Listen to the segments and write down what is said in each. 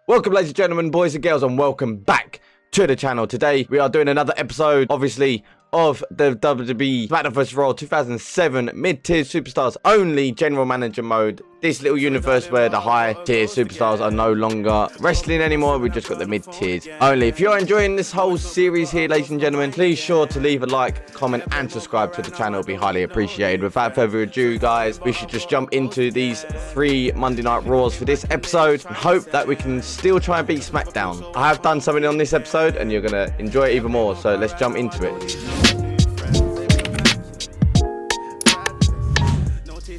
Welcome, ladies and gentlemen, boys and girls, and welcome back to the channel. Today we are doing another episode, obviously, of the WWE Smackdown vs. Raw 2007 mid-tier superstars only general manager mode. This little universe where the high-tier superstars are no longer wrestling anymore. We've just got the mid-tiers only. If you're enjoying this whole series here, ladies and gentlemen, please sure to leave a like, comment, and subscribe to the channel. It'll be highly appreciated. Without further ado, guys, we should just jump into these 3 Monday Night Raws for this episode and hope that we can still try and beat SmackDown. I have done something on this episode and you're going to enjoy it even more. So let's jump into it.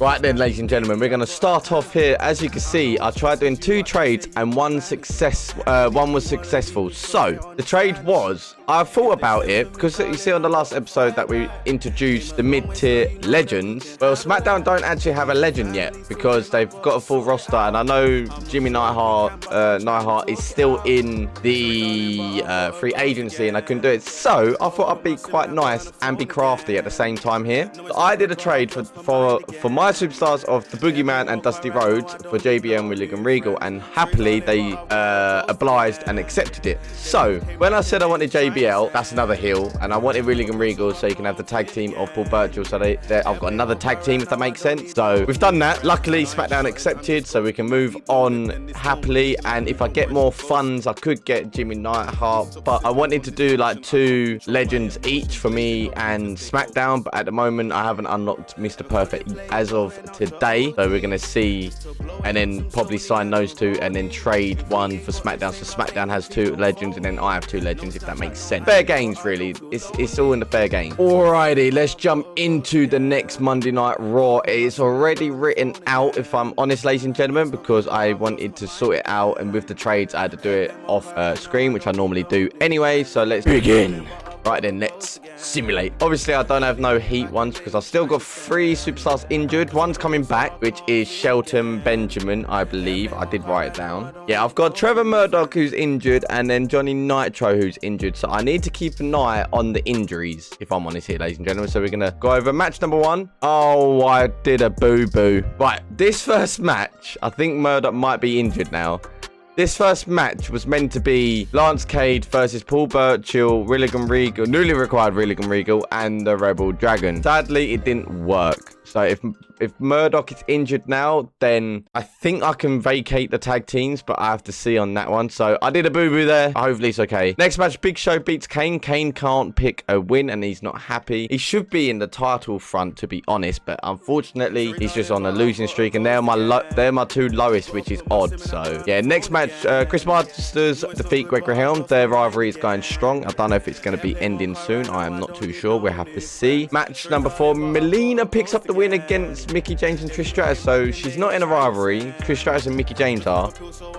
Right then, ladies and gentlemen, we're going to start off here. As you can see, I tried doing 2 trades and one was successful. So the trade was, I thought about it because you see on the last episode that we introduced the mid-tier legends. Well, SmackDown don't actually have a legend yet because they've got a full roster, and I know Jimmy Neidhart is still in the free agency and I couldn't do it. So I thought I'd be quite nice and be crafty at the same time here. So I did a trade for my superstars of the Boogeyman and Dusty Rhodes for JBL and William Regal, and happily they obliged and accepted it. So when I said I wanted JBL, that's another heel, and I wanted William Regal so you can have the tag team of Paul Burchill, so I've got another tag team, if that makes sense. So we've done that. Luckily SmackDown accepted, so we can move on happily, and if I get more funds I could get Jimmy Neidhart, but I wanted to do like 2 legends each for me and SmackDown, but at the moment I haven't unlocked Mr. Perfect as of today, so we're gonna see and then probably sign those 2 and then trade one for SmackDown, so SmackDown has 2 legends and then I have 2 legends, if that makes sense. Fair games, really. It's all in the fair game. Alrighty, let's jump into the next Monday Night Raw. It's already written out, if I'm honest, ladies and gentlemen, because I wanted to sort it out, and with the trades I had to do it off screen, which I normally do anyway. So let's begin. Right then, let's simulate. Obviously, I don't have no heat ones because I've still got 3 superstars injured. One's coming back, which is Shelton Benjamin, I believe. I did write it down. Yeah, I've got Trevor Murdoch, who's injured, and then Johnny Nitro, who's injured. So I need to keep an eye on the injuries, if I'm honest here, ladies and gentlemen. So we're going to go over match number 1. Oh, I did a boo-boo. Right, this first match, I think Murdoch might be injured now. This first match was meant to be Lance Cade versus Paul Burchill, William Regal, newly required William Regal, and the Rebel Dragon. Sadly, it didn't work. So if Murdoch is injured now, then I think I can vacate the tag teams, but I have to see on that one. So I did a boo-boo there. Hopefully it's okay. Next match, Big Show beats Kane. Kane can't pick a win and he's not happy. He should be in the title front, to be honest, but unfortunately he's just on a losing streak, and they're my 2 lowest, which is odd. So yeah, next match, Chris Masters defeat Greg Helm. Their rivalry is going strong. I don't know if it's going to be ending soon. I am not too sure. We'll have to see. Match number 4, Melina picks up the win against Mickie James and Trish Stratus. So she's not in a rivalry. Trish Stratus and Mickie James are.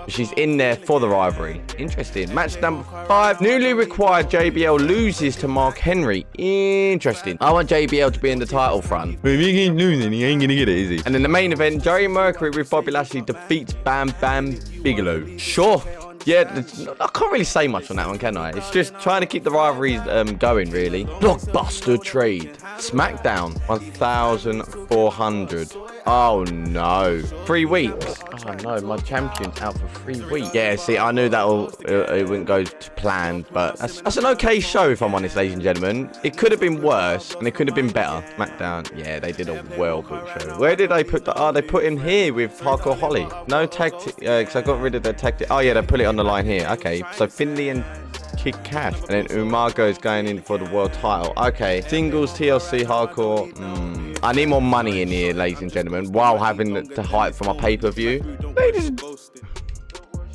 She's in there for the rivalry. Interesting. Match number 5, newly required JBL loses to Mark Henry. Interesting. I want JBL to be in the title front. If he keeps losing, he ain't gonna get it, is he? And in the main event, Jerry Mercury with Bobby Lashley defeats Bam Bam Bigelow. Sure. Yeah, I can't really say much on that one, can I? It's just trying to keep the rivalries going, really. Blockbuster trade. SmackDown, 1,400. Oh, no. 3 weeks. Oh, no. My champion's out for 3 weeks. Yeah, see, I knew that it wouldn't go to plan, but that's an okay show, if I'm honest, ladies and gentlemen. It could have been worse, and it could have been better. SmackDown, yeah, they did a well-booked show. Where did they put that? Oh, they put in here with Hardcore Holly. No tag, because I got rid of their tag. Oh, yeah, they put it on the line here. Okay, so Finley and Kid Cash, and then Umaga is going in for the world title. Okay, singles, TLC, hardcore. I need more money in here, ladies and gentlemen, while having to hype for my pay-per-view.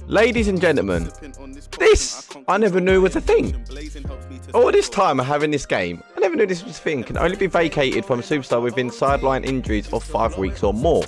Ladies and gentlemen, this I never knew was a thing. All this time of having this game, I never knew this was a thing. Can only be vacated from a superstar within sideline injuries of 5 weeks or more.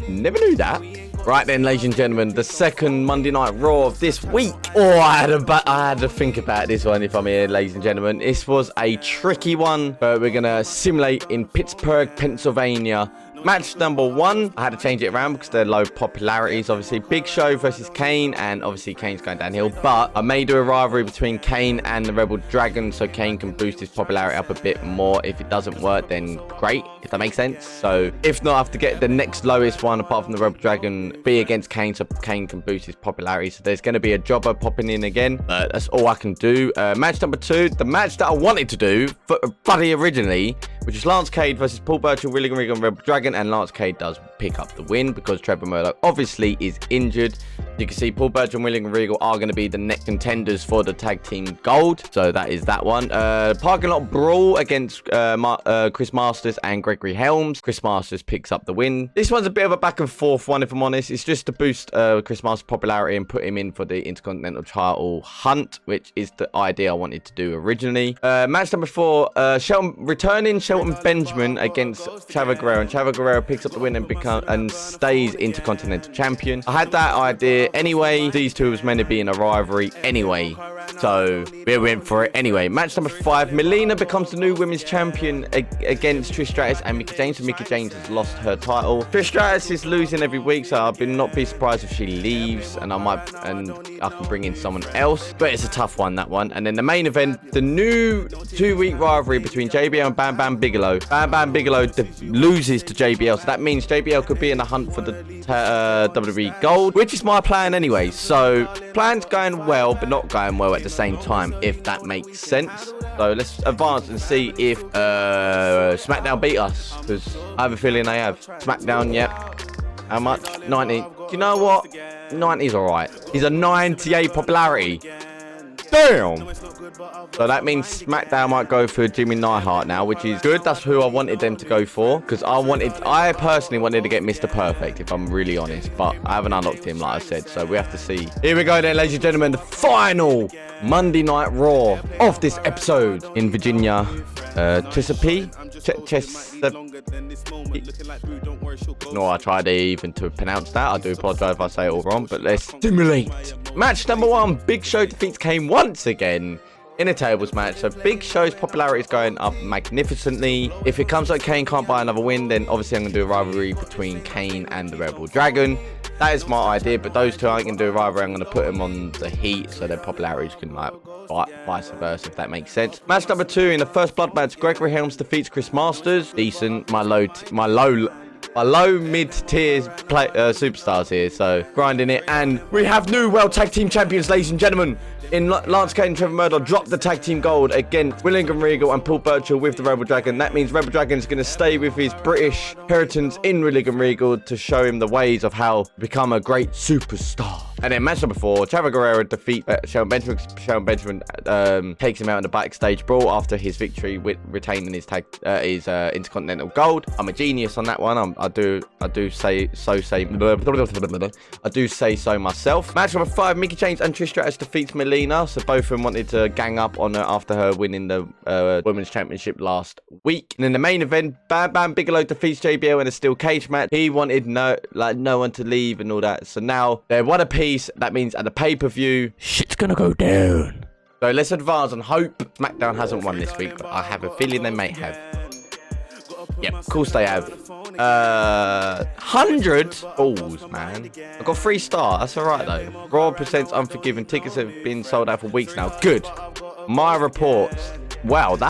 Never knew that. Right then, ladies and gentlemen, the second Monday Night Raw of this week. Oh, I had to think about this one, if I'm here, ladies and gentlemen. This was a tricky one, but we're going to simulate in Pittsburgh, Pennsylvania. Match number 1, I had to change it around because they're low popularities. Obviously, Big Show versus Kane, and obviously Kane's going downhill. But I may do a rivalry between Kane and the Rebel Dragon, so Kane can boost his popularity up a bit more. If it doesn't work, then great, if that makes sense. So if not, I have to get the next lowest one apart from the Rebel Dragon be against Kane, so Kane can boost his popularity. So there's going to be a jobber popping in again. That's all I can do. Match number 2, the match that I wanted to do bloody originally, which is Lance Cade versus Paul Burchill, William Regal, and Rebel Dragon, and Lance Cade does pick up the win because Trevor Murdoch obviously is injured. You can see Paul Burchill and William Regal are going to be the next contenders for the tag team gold, so that is that one. Parking lot brawl against Chris Masters and Gregory Helms. Chris Masters picks up the win. This one's a bit of a back and forth one, if I'm honest. It's just to boost Chris Masters' popularity and put him in for the Intercontinental title hunt, which is the idea I wanted to do originally. Match number 4, returning Shelton Benjamin against Chavo Guerrero, and Chavo Guerrero picks up the win and stays Intercontinental champion. I had that idea anyway. These two was meant to be in a rivalry anyway, so we went for it anyway. Match number 5, Melina becomes the new women's champion against Trish Stratus and Mickie James. And Mickie James has lost her title. Trish Stratus is losing every week, so I'll not be surprised if she leaves, and I can bring in someone else. But it's a tough one, that one. And then the main event, the new 2-week rivalry between JBL and Bam Bam Bigelow. Bam Bam Bigelow loses to JBL, so that means JBL could be in the hunt for the WWE Gold, which is my plan anyway. So plan's going well, but not going well at the same time, if that makes sense. So let's advance and see if Smackdown beat us, because I have a feeling they have. Smackdown, yeah. How much? 90. Do you know what? 90's alright. He's a 98 popularity. Damn! So that means SmackDown might go for Jimmy Neidhart now, which is good. That's who I wanted them to go for, because I personally wanted to get Mr. Perfect, if I'm really honest, but I haven't unlocked him, like I said, so we have to see. Here we go then, ladies and gentlemen, the final Monday Night Raw of this episode in Virginia. Chesapeake? No, I tried even to pronounce that. I do apologize if I say it all wrong, but let's stimulate. Match number 1, Big Show defeats Kane once again in a tables match. So Big Show's popularity is going up magnificently. If it comes like Kane can't buy another win, then obviously I'm going to do a rivalry between Kane and the Rebel Dragon. That is my idea, but those two aren't going to do a rivalry. I'm going to put them on the heat so their popularities can like vice versa, if that makes sense. Match number 2, in the first blood match, Gregory Helms defeats Chris Masters. Decent. My low mid-tier superstars here, so grinding it. And we have new World Tag Team Champions, ladies and gentlemen. In Lance Cade and Trevor Murdoch dropped the tag team gold against William Regal and Paul Burchill with the Rebel Dragon. That means Rebel Dragon is going to stay with his British inheritance in William Regal to show him the ways of how to become a great superstar. And then match number 4, Chavo Guerrero defeats Shelton Benjamin. Shelton Benjamin takes him out in the backstage brawl after his victory with retaining his Intercontinental Gold. I'm a genius on that one. I do say so myself. Match number 5, Mickie James and Trish Stratus defeats Melina. So both of them wanted to gang up on her after her winning the Women's Championship last week. And in the main event, Bam Bam Bigelow defeats JBL in a steel cage match. He wanted no one to leave and all that. So now they're one apiece. That means at the pay-per-view, shit's gonna go down. So let's advance and hope SmackDown hasn't won this week, but I have a feeling they may have. Yep, of course they have. 100 balls, man. I got 3 stars. That's alright though. Raw presents Unforgiven. Tickets have been sold out for weeks now. Good. My reports. Wow, do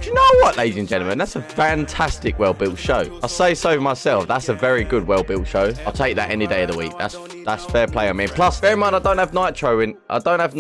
you know what, ladies and gentlemen? That's a fantastic, well-built show. I'll say so myself. That's a very good, well-built show. I'll take that any day of the week. That's fair play. I mean, plus, bear in mind, I don't have Nitro and I don't have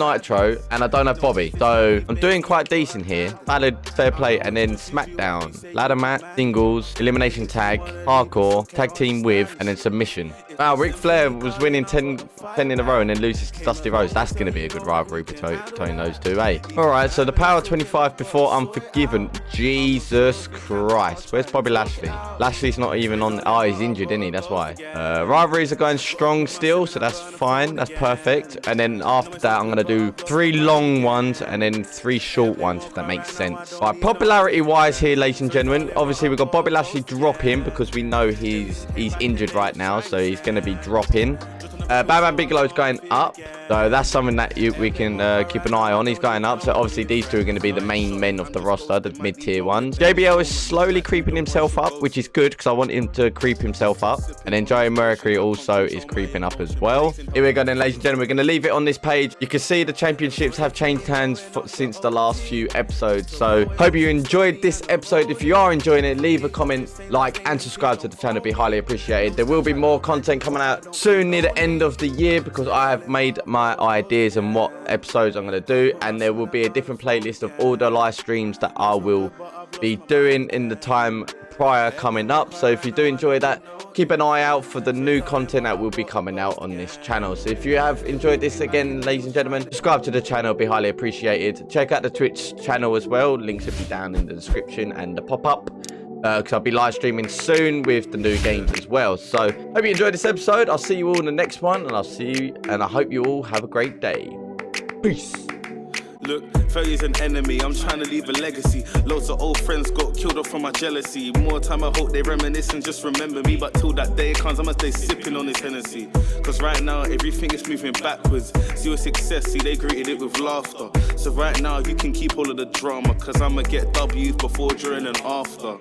Bobby. So I'm doing quite decent here. Valid, fair play, and then SmackDown, ladder match, singles, elimination tag, hardcore, tag team with, and then submission. Wow, Ric Flair was winning 10 in a row and then loses to Dusty Rhodes. That's going to be a good rivalry between those two, eh? Alright, so the Power 25 before Unforgiven. Jesus Christ. Where's Bobby Lashley? Lashley's not even on. Oh, he's injured, isn't he? That's why. Rivalries are going strong still, so that's fine. That's perfect. And then after that, I'm going to do 3 long ones and then 3 short ones, if that makes sense. Right, popularity-wise here, ladies and gentlemen, obviously we've got Bobby Lashley dropping because we know he's injured right now, so he's going to be dropping. Bam Bam Bigelow's going up, so that's something that we can keep an eye on. He's going up, so obviously these two are going to be the main men of the roster, the mid-tier ones. JBL is slowly creeping himself up, which is good because I want him to creep himself up. And then Joey Mercury also is creeping up as well. Here we go then, ladies and gentlemen. We're going to leave it on this page. You can see the championships have changed hands since the last few episodes. So hope you enjoyed this episode. If you are enjoying it, leave a comment, like, and subscribe to the channel. It'd be highly appreciated. There will be more content coming out soon near the end of the year because I have made my ideas and what episodes I'm going to do, and there will be a different playlist of all the live streams that I will be doing in the time prior coming up. So if you do enjoy that, keep an eye out for the new content that will be coming out on this channel. So if you have enjoyed this, again, ladies and gentlemen, subscribe to the channel, it'll be highly appreciated. Check out the Twitch channel as well, links will be down in the description and the pop-up, because I'll be live streaming soon with the new games as well. So hope you enjoyed this episode. I'll see you all in the next one, and I'll see you, and I hope you all have a great day. Peace. Look, 30's an enemy, I'm trying to leave a legacy. Loads of old friends got killed off from my jealousy. More time I hope they reminisce and just remember me. But till that day comes, I must stay sipping on this Hennessy. Cause right now, everything is moving backwards. See your success, see they greeted it with laughter. So right now, you can keep all of the drama, cause I'ma get W's before, during and after.